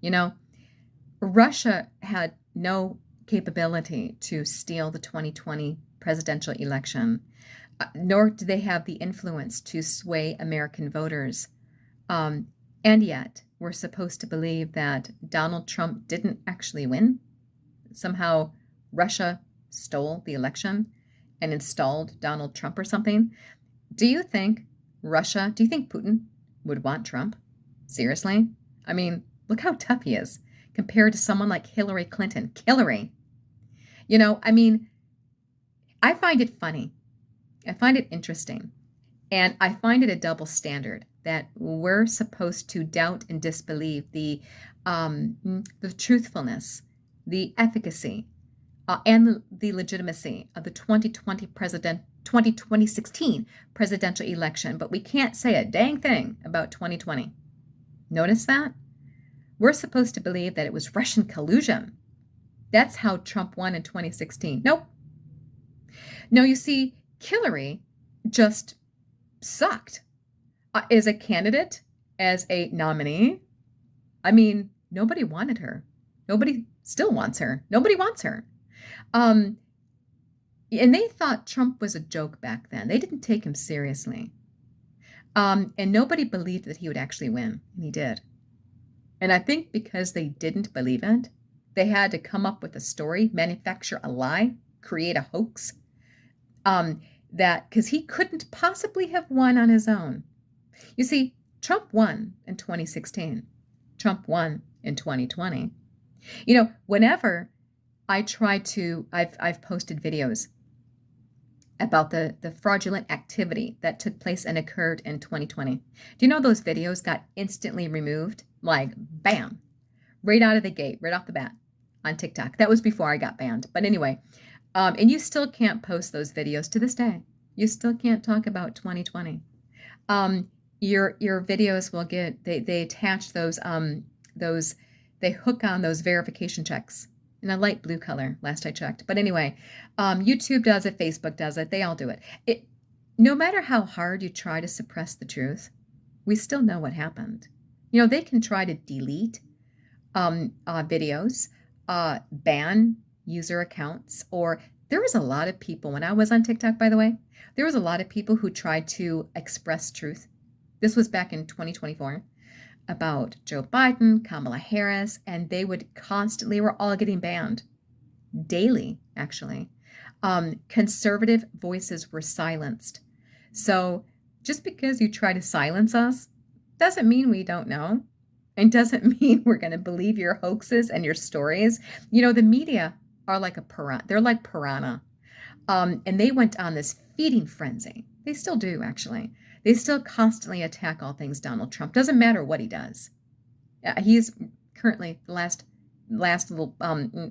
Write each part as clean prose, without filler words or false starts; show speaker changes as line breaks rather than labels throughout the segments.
You know, Russia had no capability to steal the 2020 presidential election, nor do they have the influence to sway American voters. Um, and yet, we're supposed to believe that Donald Trump didn't actually win. Somehow, Russia stole the election and installed Donald Trump or something. Do you think Putin would want Trump? Seriously? I mean, look how tough he is compared to someone like Hillary Clinton. Hillary, I mean, I find it funny. I find it interesting. And I find it a double standard that we're supposed to doubt and disbelieve the truthfulness, the efficacy, and the legitimacy of the 2016 presidential election, but we can't say a dang thing about 2020. Notice that? We're supposed to believe that it was Russian collusion. That's how Trump won in 2016. Nope. No, you see, Hillary just sucked as a candidate, as a nominee. I mean, nobody wanted her. Nobody still wants her. Nobody wants her. Um, and they thought Trump was a joke back then. They didn't take him seriously. And nobody believed that he would actually win, and he did. And I think because they didn't believe it, they had to come up with a story, manufacture a lie, create a hoax, that because he couldn't possibly have won on his own. You see, Trump won in 2016. Trump won in 2020. Whenever I've posted videos about the fraudulent activity that took place and occurred in 2020. Do you know those videos got instantly removed? Like, bam, right out of the gate, right off the bat on TikTok. That was before I got banned. But anyway, and you still can't post those videos to this day. You still can't talk about 2020. Your videos will get, they attach those, they hook on those verification checks in a light blue color, last I checked. But anyway, YouTube does it, Facebook does it, they all do it. No matter how hard you try to suppress the truth, we still know what happened. They can try to delete videos, ban user accounts, or there was a lot of people, when I was on TikTok, by the way, there was a lot of people who tried to express truth. This was back in 2024. About Joe Biden, Kamala Harris, and they were all getting banned daily, actually. Conservative voices were silenced. So just because you try to silence us doesn't mean we don't know, and doesn't mean we're going to believe your hoaxes and your stories. The media are like a piranha. They're like piranha. And they went on this feeding frenzy. They still do, actually. They still constantly attack all things Donald Trump. Doesn't matter what he does. He's currently, the last little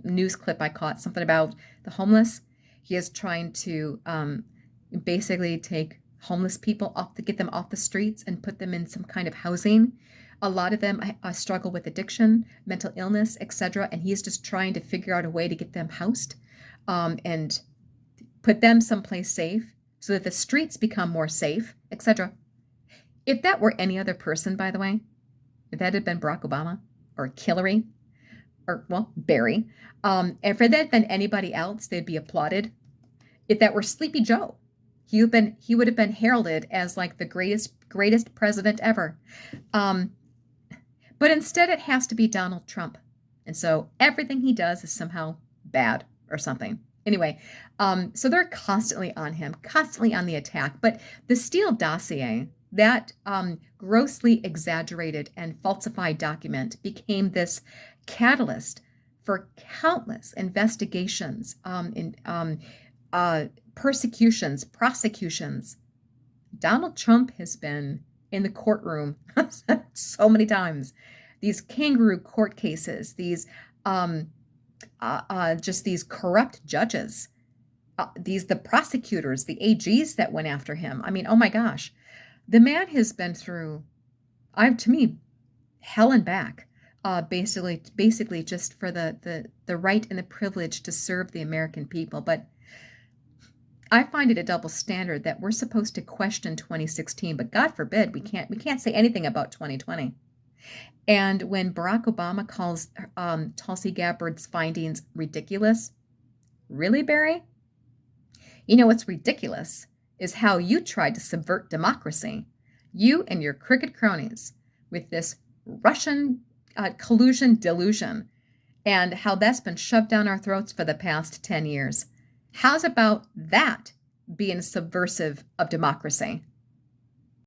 news clip I caught, something about the homeless. He is trying to basically take homeless people get them off the streets and put them in some kind of housing. A lot of them struggle with addiction, mental illness, etc. And he's just trying to figure out a way to get them housed and put them someplace safe, so that the streets become more safe, etc. If that were any other person, by the way, if that had been Barack Obama or Hillary or, well, Barry, if that had been anybody else, they'd be applauded. If that were Sleepy Joe, he would have been heralded as like the greatest president ever. But instead, it has to be Donald Trump. And so everything he does is somehow bad or something. Anyway, so they're constantly on him, constantly on the attack. But the Steele dossier, that grossly exaggerated and falsified document, became this catalyst for countless investigations, persecutions, prosecutions. Donald Trump has been in the courtroom so many times. These kangaroo court cases, these just these corrupt judges, the prosecutors, the AGs that went after him. I mean, oh my gosh, the man has been through, to me, hell and back. Basically, just for the right and the privilege to serve the American people. But I find it a double standard that we're supposed to question 2016, but God forbid we can't say anything about 2020. And when Barack Obama calls Tulsi Gabbard's findings ridiculous, really, Barry? You know what's ridiculous is how you tried to subvert democracy, you and your crooked cronies, with this Russian collusion delusion, and how that's been shoved down our throats for the past 10 years. How's about that being subversive of democracy?